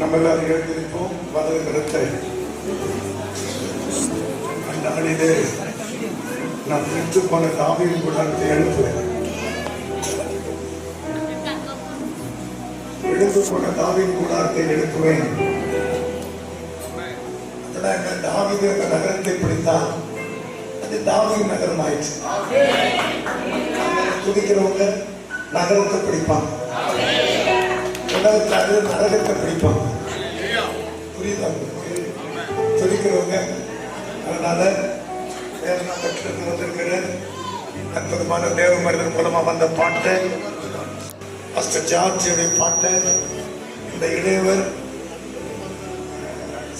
நம்ம எல்லாரும் எழுந்திருப்போம். வலது கருத்தை அந்த நாளிலே நான் விட்டு போன தாவீதின் கூடாரத்தை எழுப்புவேன். எழுந்து போன தாவீதின் கூடாரத்தை எழுப்புவேன். தாவீது அந்த நகரத்தை பிடித்தான். அது தாவீது நகரம் ஆயிடுச்சு. துதிக்கிறவங்க நகரத்தை பிடிப்பாங்க, நரகத்தை பிடிப்பாங்க. புரியுதா? துதிக்கிறவங்க. அதனால கட்டிடத்தில் வந்திருக்கிற அற்புதமான தேவ மனிதன் மூலமா வந்த பாட்டை, பாஸ்டர் ஜார்ஜியுடைய பாட்டை இந்த இளையவர்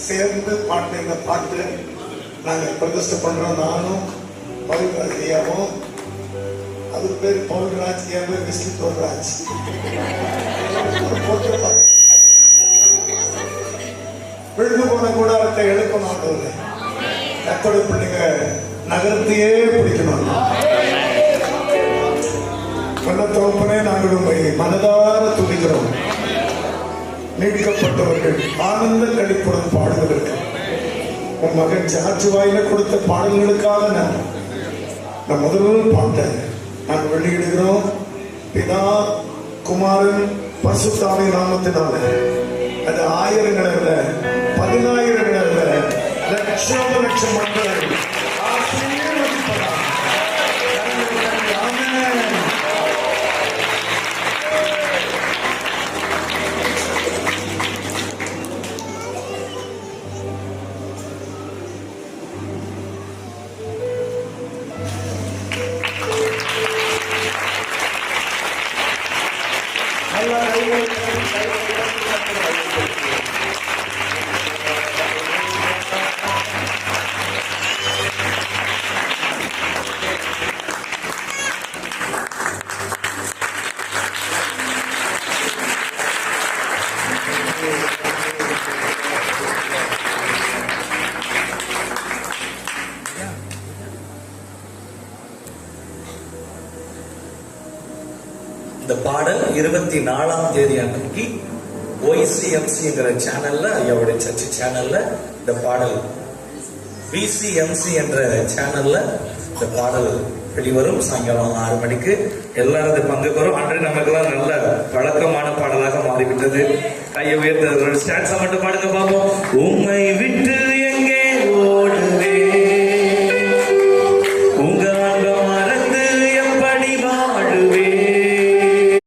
சேர்ந்து பாட்டு, இந்த பாட்டு நாங்கள் பிரதிஷ்டை பண்றோம். நானும் பவுல்ராஜ் ஐயாவும், அது பேர் பவுல்ராஜ், என் பேர் விஸ்லி தோல்ராஜ். விழுந்து போன கூடாரத்தை எழுப்பணும். கர்த்தருடைய பிள்ளைங்க நகரத்தையே பிடிக்கணும். தகப்பனே, நாங்கள் உண்மை மனதார துதிக்கிறோம். நீடிக்கப்பட்டவர்கள் ஆனந்த கழிப்புடன் பாடுவதற்கு உன் மகன் ஜார்ஜ் வாயில கொடுத்த பாடல்களுக்காக நான் முதல் பாட்டை நாங்கள் வெளியிடுகிறோம். பிதா குமாரன் பரிசுத்தாவி நாமத்தினால அது ஆயிரங்கள் அல்ல, 10,000 அல்ல, லட்சம் லட்சம் மக்கள் இந்த பாடல் 24ஆம் தேதி அன்னைக்கு OICMCங்கிற சேனல்ல, ஐயாவுடைய சர்ச்சை சேனல்ல இந்த பாடல், BCMC என்ற சேனல்ல இந்த பாடல் வெளிவரும். சாயங்காலம் 6 மணிக்கு எல்லாரும் பங்கு பெறும். அன்று நமக்கெல்லாம் நல்ல பழக்கமான பாடலாக மாறிவிட்டது. கையை உயர்ந்த ஸ்டான்ஸா மட்டும் பாடுங்க பார்ப்போம். உண்மை